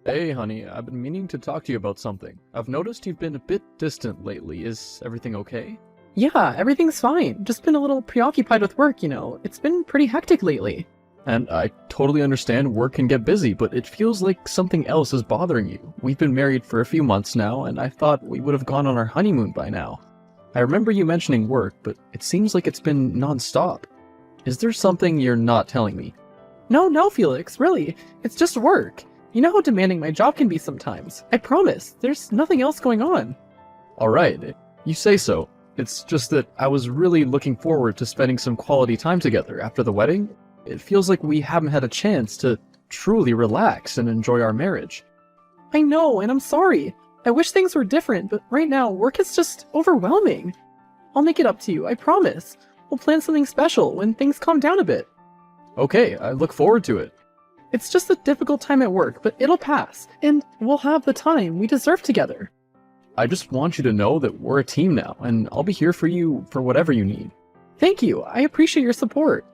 Hey, honey, I've been meaning to talk to you about something. I've noticed you've been a bit distant lately. Is everything okay? Yeah, everything's fine. Just been a little preoccupied with work. It's been pretty hectic lately. And I totally understand work can get busy, but it feels like something else is bothering you. We've been married for a few months now, and I thought we would have gone on our honeymoon by now. I remember you mentioning work, but it seems like it's been non-stop. Is there something you're not telling me? No, Felix, really. It's just work. You know how demanding my job can be sometimes. I promise, there's nothing else going on. Alright, you say so. It's just that I was really looking forward to spending some quality time together after the wedding. It feels like we haven't had a chance to truly relax and enjoy our marriage. I know, and I'm sorry. I wish things were different, but right now, work is just overwhelming. I'll make it up to you, I promise. We'll plan something special when things calm down a bit. Okay, I look forward to it. It's just a difficult time at work, but it'll pass, and we'll have the time we deserve together. I just want you to know that we're a team now, and I'll be here for you for whatever you need. Thank you, I appreciate your support.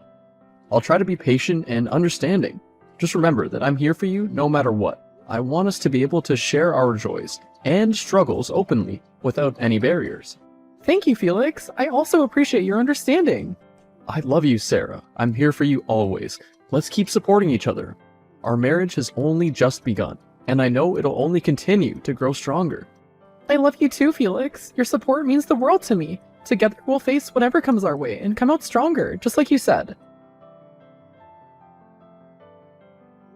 I'll try to be patient and understanding. Just remember that I'm here for you no matter what. I want us to be able to share our joys and struggles openly without any barriers. Thank you, Felix. I also appreciate your understanding. I love you, Sarah. I'm here for you always. Let's keep supporting each other. Our marriage has only just begun, and I know it'll only continue to grow stronger. I love you too, Felix. Your support means the world to me. Together we'll face whatever comes our way and come out stronger, just like you said.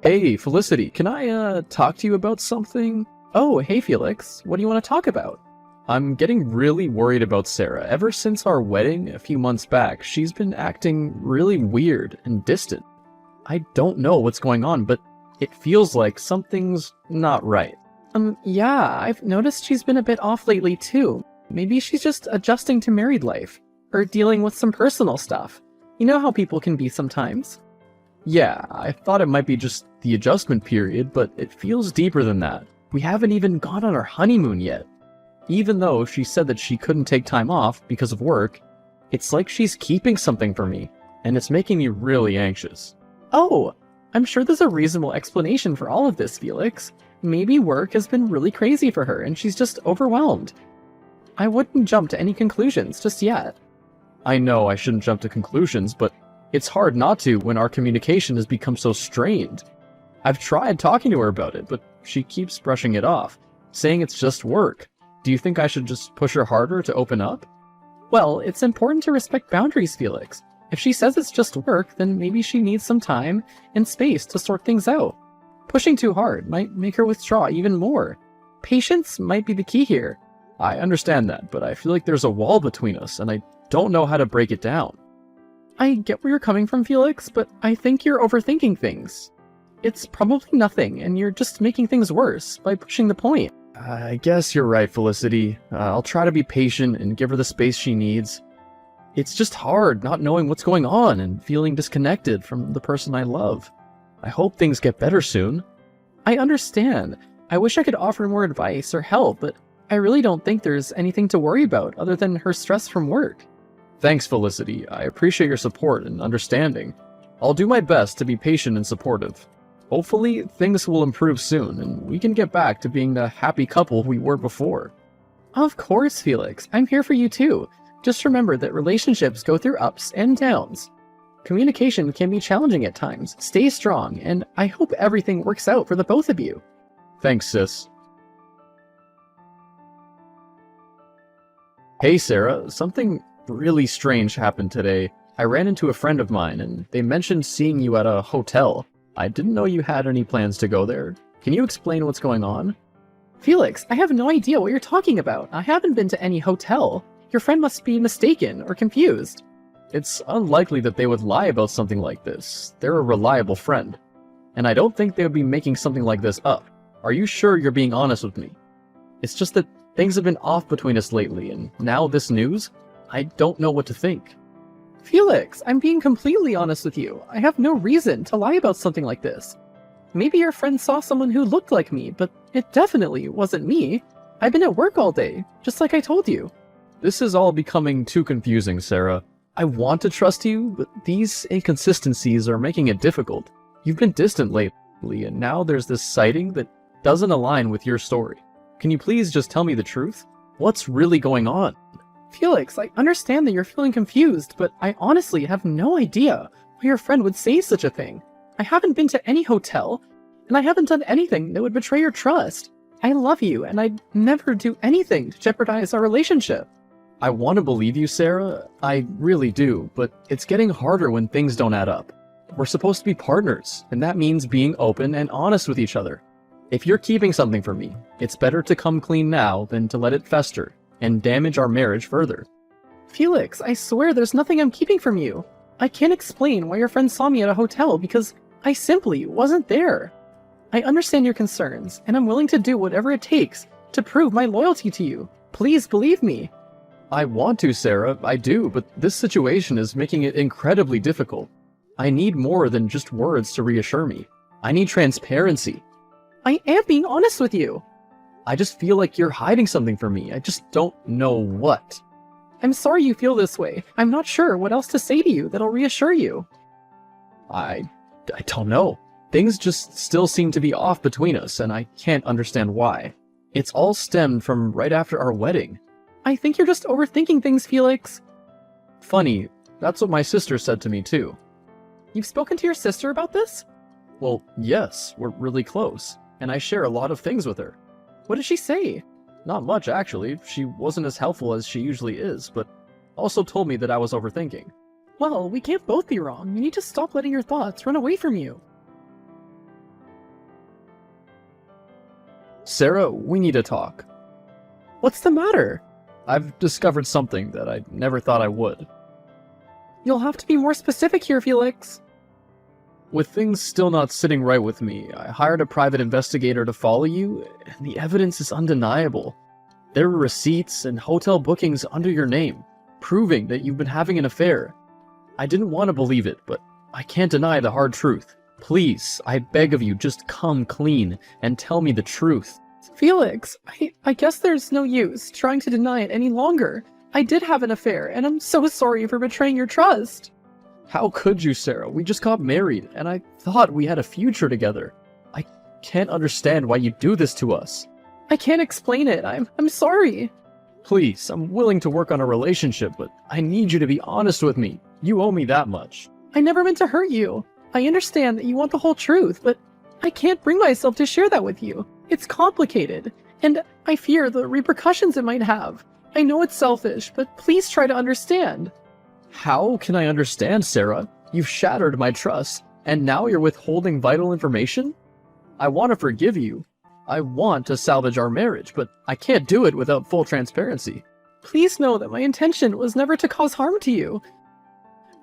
Hey, Felicity, can I talk to you about something? Oh, hey Felix. What do you want to talk about? I'm getting really worried about Sarah. Ever since our wedding a few months back, she's been acting really weird and distant. I don't know what's going on, but it feels like something's not right. Yeah, I've noticed she's been a bit off lately too. Maybe she's just adjusting to married life, or dealing with some personal stuff. You know how people can be sometimes. Yeah, I thought it might be just the adjustment period, but it feels deeper than that. We haven't even gone on our honeymoon yet. Even though she said that she couldn't take time off because of work, it's like she's keeping something from me, and it's making me really anxious. Oh, I'm sure there's a reasonable explanation for all of this, Felix. Maybe work has been really crazy for her and she's just overwhelmed. I wouldn't jump to any conclusions just yet. I know I shouldn't jump to conclusions, but it's hard not to when our communication has become so strained. I've tried talking to her about it, but she keeps brushing it off, saying it's just work. Do you think I should just push her harder to open up? Well, it's important to respect boundaries, Felix. If she says it's just work, then maybe she needs some time and space to sort things out. Pushing too hard might make her withdraw even more. Patience might be the key here. I understand that, but I feel like there's a wall between us, and I don't know how to break it down. I get where you're coming from, Felix, but I think you're overthinking things. It's probably nothing, and you're just making things worse by pushing the point. I guess you're right, Felicity. I'll try to be patient and give her the space she needs. It's just hard not knowing what's going on and feeling disconnected from the person I love. I hope things get better soon. I understand. I wish I could offer more advice or help, but I really don't think there's anything to worry about other than her stress from work. Thanks, Felicity. I appreciate your support and understanding. I'll do my best to be patient and supportive. Hopefully, things will improve soon, and we can get back to being the happy couple we were before. Of course, Felix. I'm here for you too. Just remember that relationships go through ups and downs. Communication can be challenging at times. Stay strong, and I hope everything works out for the both of you. Thanks, sis. Hey, Sarah. Something really strange happened today. I ran into a friend of mine, and they mentioned seeing you at a hotel. I didn't know you had any plans to go there. Can you explain what's going on? Felix, I have no idea what you're talking about. I haven't been to any hotel. Your friend must be mistaken or confused. It's unlikely that they would lie about something like this. They're a reliable friend. And I don't think they would be making something like this up. Are you sure you're being honest with me? It's just that things have been off between us lately, and now this news? I don't know what to think. Felix, I'm being completely honest with you. I have no reason to lie about something like this. Maybe your friend saw someone who looked like me, but it definitely wasn't me. I've been at work all day, just like I told you. This is all becoming too confusing, Sarah. I want to trust you, but these inconsistencies are making it difficult. You've been distant lately, and now there's this sighting that doesn't align with your story. Can you please just tell me the truth? What's really going on? Felix, I understand that you're feeling confused, but I honestly have no idea why your friend would say such a thing. I haven't been to any hotel, and I haven't done anything that would betray your trust. I love you, and I'd never do anything to jeopardize our relationship. I want to believe you, Sarah. I really do, but it's getting harder when things don't add up. We're supposed to be partners, and that means being open and honest with each other. If you're keeping something from me, it's better to come clean now than to let it fester and damage our marriage further. Felix, I swear there's nothing I'm keeping from you. I can't explain why your friend saw me at a hotel because I simply wasn't there. I understand your concerns, and I'm willing to do whatever it takes to prove my loyalty to you. Please believe me. I want to, Sarah, I do, but this situation is making it incredibly difficult. I need more than just words to reassure me. I need transparency. I am being honest with you. I just feel like you're hiding something from me. I just don't know what. I'm sorry you feel this way. I'm not sure what else to say to you that'll reassure you. I don't know. Things just still seem to be off between us, and I can't understand why. It's all stemmed from right after our wedding. I think you're just overthinking things, Felix. Funny, that's what my sister said to me too. You've spoken to your sister about this? Well, yes, we're really close, and I share a lot of things with her. What did she say? Not much, actually. She wasn't as helpful as she usually is, but also told me that I was overthinking. Well, we can't both be wrong. You need to stop letting your thoughts run away from you. Sarah, we need to talk. What's the matter? I've discovered something that I never thought I would. You'll have to be more specific here, Felix. With things still not sitting right with me, I hired a private investigator to follow you, and the evidence is undeniable. There are receipts and hotel bookings under your name, proving that you've been having an affair. I didn't want to believe it, but I can't deny the hard truth. Please, I beg of you, just come clean and tell me the truth. Felix, I guess there's no use trying to deny it any longer. I did have an affair, and I'm so sorry for betraying your trust. How could you, Sarah? We just got married, and I thought we had a future together. I can't understand why you do this to us. I can't explain it. I'm sorry. Please, I'm willing to work on a relationship, but I need you to be honest with me. You owe me that much. I never meant to hurt you. I understand that you want the whole truth, but I can't bring myself to share that with you. It's complicated, and I fear the repercussions it might have. I know it's selfish, but please try to understand. How can I understand, Sarah? You've shattered my trust, and now you're withholding vital information? I want to forgive you. I want to salvage our marriage, but I can't do it without full transparency. Please know that my intention was never to cause harm to you.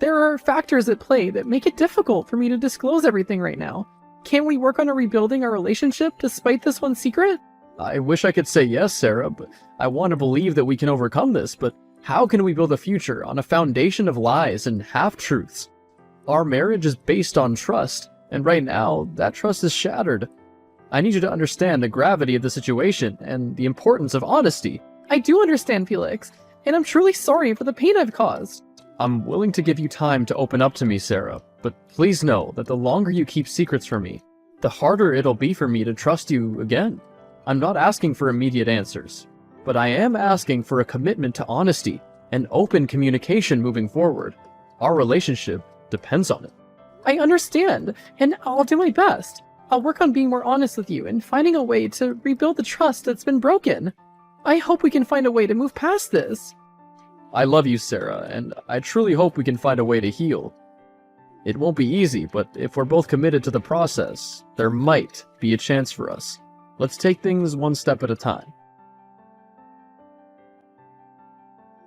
There are factors at play that make it difficult for me to disclose everything right now. Can't we work on rebuilding our relationship despite this one secret? I wish I could say yes, Sarah, but I want to believe that we can overcome this, but how can we build a future on a foundation of lies and half-truths? Our marriage is based on trust, and right now, that trust is shattered. I need you to understand the gravity of the situation and the importance of honesty. I do understand, Felix, and I'm truly sorry for the pain I've caused. I'm willing to give you time to open up to me, Sarah, but please know that the longer you keep secrets from me, the harder it'll be for me to trust you again. I'm not asking for immediate answers, but I am asking for a commitment to honesty and open communication moving forward. Our relationship depends on it. I understand, and I'll do my best. I'll work on being more honest with you and finding a way to rebuild the trust that's been broken. I hope we can find a way to move past this. I love you, Sarah, and I truly hope we can find a way to heal. It won't be easy, but if we're both committed to the process, there might be a chance for us. Let's take things one step at a time.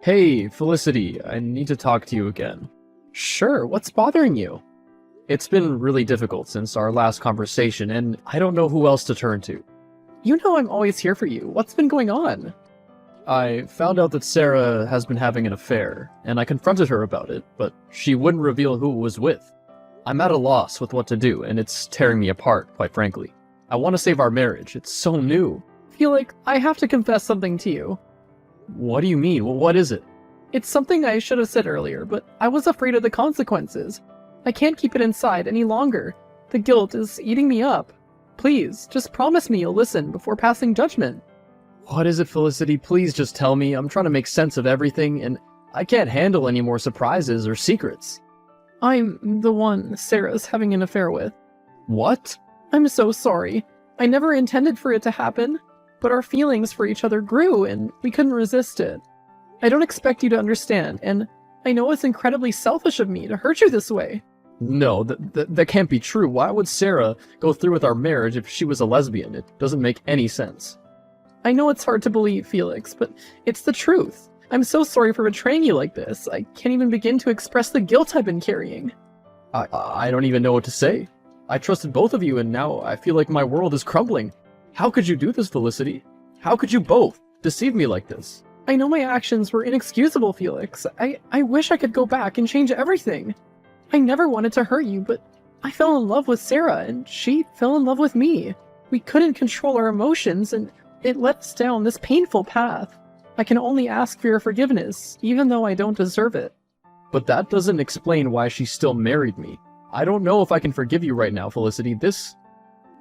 Hey, Felicity, I need to talk to you again. Sure, what's bothering you? It's been really difficult since our last conversation, and I don't know who else to turn to. You know I'm always here for you. What's been going on? I found out that Sarah has been having an affair, and I confronted her about it, but she wouldn't reveal who it was with. I'm at a loss with what to do, and it's tearing me apart, quite frankly. I want to save our marriage. It's so new. Felix, I have to confess something to you. What do you mean? Well, what is it? It's something I should have said earlier, but I was afraid of the consequences. I can't keep it inside any longer. The guilt is eating me up. Please, just promise me you'll listen before passing judgment. What is it, Felicity? Please just tell me. I'm trying to make sense of everything, and I can't handle any more surprises or secrets. I'm the one Sarah's having an affair with. What? I'm so sorry. I never intended for it to happen, but our feelings for each other grew and we couldn't resist it. I don't expect you to understand, and I know it's incredibly selfish of me to hurt you this way. No, that can't be true. Why would Sarah go through with our marriage if she was a lesbian? It doesn't make any sense. I know it's hard to believe, Felix, but it's the truth. I'm so sorry for betraying you like this. I can't even begin to express the guilt I've been carrying. I don't even know what to say. I trusted both of you, and now I feel like my world is crumbling. How could you do this, Felicity? How could you both deceive me like this? I know my actions were inexcusable, Felix. I wish I could go back and change everything. I never wanted to hurt you, but I fell in love with Sarah, and she fell in love with me. We couldn't control our emotions, and it led us down this painful path. I can only ask for your forgiveness, even though I don't deserve it. But that doesn't explain why she still married me. I don't know if I can forgive you right now, Felicity. This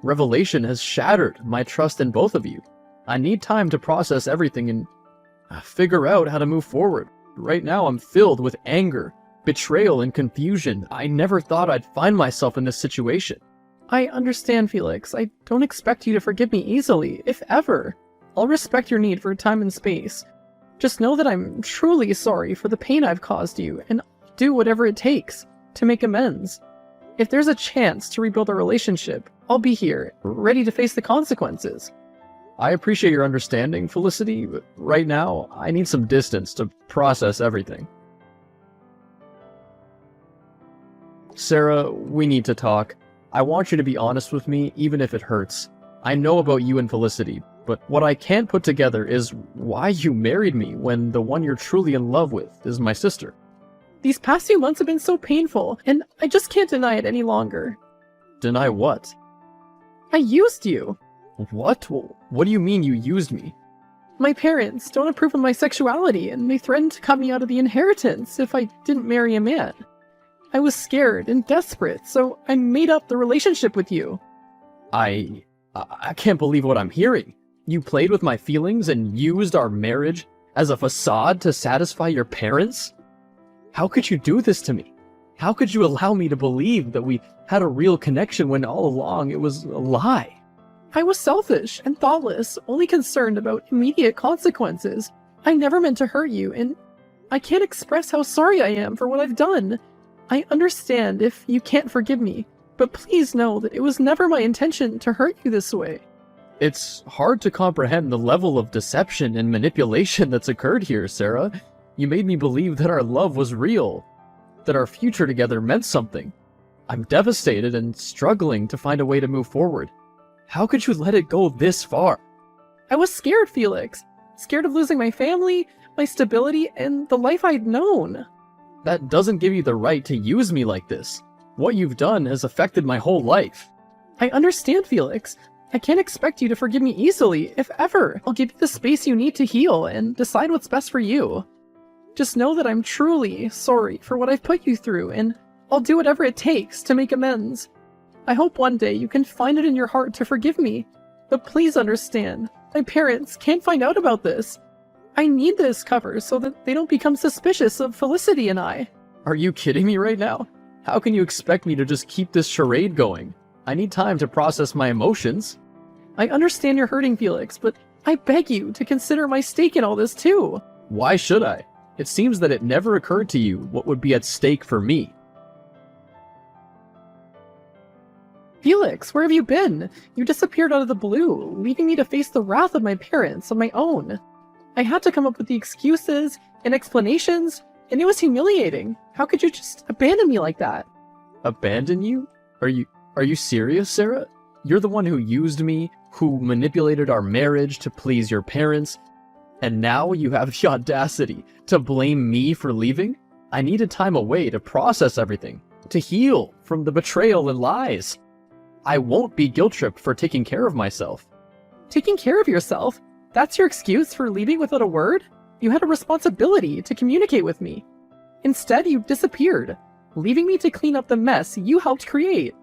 revelation has shattered my trust in both of you. I need time to process everything and figure out how to move forward. Right now, I'm filled with anger, betrayal, and confusion. I never thought I'd find myself in this situation. I understand, Felix. I don't expect you to forgive me easily, if ever. I'll respect your need for time and space. Just know that I'm truly sorry for the pain I've caused you, and I'll do whatever it takes to make amends. If there's a chance to rebuild our relationship, I'll be here, ready to face the consequences. I appreciate your understanding, Felicity, but right now, I need some distance to process everything. Sarah, we need to talk. I want you to be honest with me, even if it hurts. I know about you and Felicity, but what I can't put together is why you married me when the one you're truly in love with is my sister. These past few months have been so painful, and I just can't deny it any longer. Deny what? I used you. What? What do you mean you used me? My parents don't approve of my sexuality, and they threatened to cut me out of the inheritance if I didn't marry a man. I was scared and desperate, so I made up the relationship with you. I can't believe what I'm hearing. You played with my feelings and used our marriage as a facade to satisfy your parents? How could you do this to me? How could you allow me to believe that we had a real connection when all along it was a lie? I was selfish and thoughtless, only concerned about immediate consequences. I never meant to hurt you, and I can't express how sorry I am for what I've done. I understand if you can't forgive me, but please know that it was never my intention to hurt you this way. It's hard to comprehend the level of deception and manipulation that's occurred here, Sarah. You made me believe that our love was real, that our future together meant something. I'm devastated and struggling to find a way to move forward. How could you let it go this far? I was scared, Felix. Scared of losing my family, my stability, and the life I'd known. That doesn't give you the right to use me like this. What you've done has affected my whole life. I understand, Felix. I can't expect you to forgive me easily, if ever. I'll give you the space you need to heal and decide what's best for you. Just know that I'm truly sorry for what I've put you through, and I'll do whatever it takes to make amends. I hope one day you can find it in your heart to forgive me, but please understand, my parents can't find out about this. I need this cover so that they don't become suspicious of Felicity and I. Are you kidding me right now? How can you expect me to just keep this charade going? I need time to process my emotions. I understand you're hurting, Felix, but I beg you to consider my stake in all this too. Why should I? It seems that it never occurred to you what would be at stake for me. Felix, where have you been? You disappeared out of the blue, leaving me to face the wrath of my parents on my own. I had to come up with the excuses and explanations, and it was humiliating. How could you just abandon me like that? Abandon you? Are you serious, Sarah? You're the one who used me, who manipulated our marriage to please your parents, and now you have the audacity to blame me for leaving? I needed time away to process everything, to heal from the betrayal and lies. I won't be guilt-tripped for taking care of myself. Taking care of yourself? That's your excuse for leaving without a word? You had a responsibility to communicate with me. Instead, you disappeared, leaving me to clean up the mess you helped create.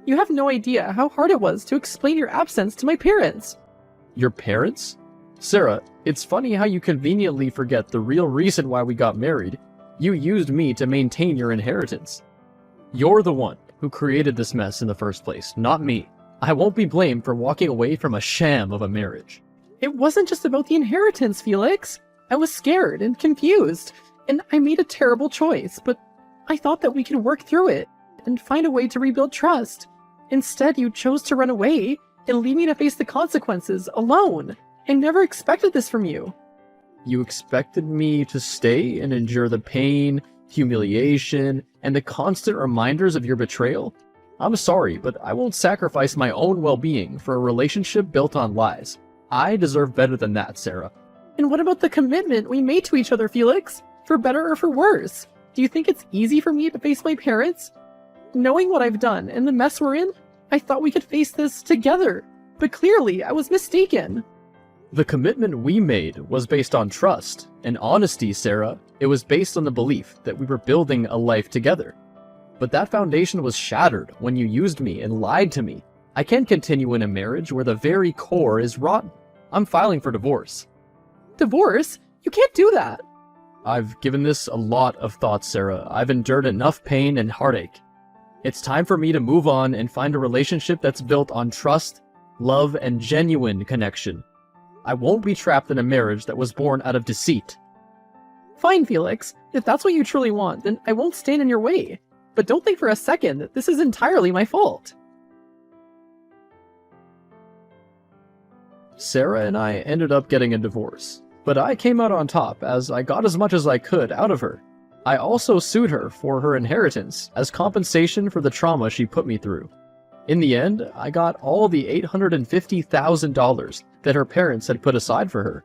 You have no idea how hard it was to explain your absence to my parents. Your parents? Sarah, it's funny how you conveniently forget the real reason why we got married. You used me to maintain your inheritance. You're the one who created this mess in the first place, not me. I won't be blamed for walking away from a sham of a marriage. It wasn't just about the inheritance, Felix. I was scared and confused, and I made a terrible choice, but I thought that we could work through it and find a way to rebuild trust. Instead, you chose to run away and leave me to face the consequences alone. I never expected this from you. You expected me to stay and endure the pain, humiliation, and the constant reminders of your betrayal? I'm sorry, but I won't sacrifice my own well-being for a relationship built on lies. I deserve better than that, Sarah. And what about the commitment we made to each other, Felix? For better or for worse? Do you think it's easy for me to face my parents? Knowing what I've done and the mess we're in, I thought we could face this together. But clearly, I was mistaken. The commitment we made was based on trust and honesty, Sarah. It was based on the belief that we were building a life together. But that foundation was shattered when you used me and lied to me. I can't continue in a marriage where the very core is rotten. I'm filing for divorce. Divorce? You can't do that. I've given this a lot of thought, Sarah. I've endured enough pain and heartache. It's time for me to move on and find a relationship that's built on trust, love, and genuine connection. I won't be trapped in a marriage that was born out of deceit. Fine, Felix. If that's what you truly want, then I won't stand in your way. But don't think for a second that this is entirely my fault. Sarah and I ended up getting a divorce, but I came out on top as I got as much as I could out of her. I also sued her for her inheritance as compensation for the trauma she put me through. In the end, I got all the $850,000 that her parents had put aside for her.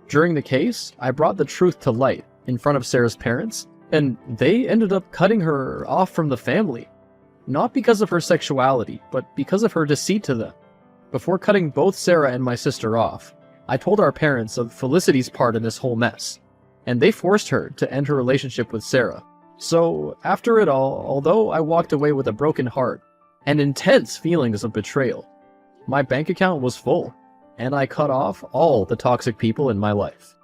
During the case, I brought the truth to light in front of Sarah's parents, and they ended up cutting her off from the family. Not because of her sexuality, but because of her deceit to them. Before cutting both Sarah and my sister off, I told our parents of Felicity's part in this whole mess, and they forced her to end her relationship with Sarah. So, after it all, although I walked away with a broken heart and intense feelings of betrayal, my bank account was full, and I cut off all the toxic people in my life.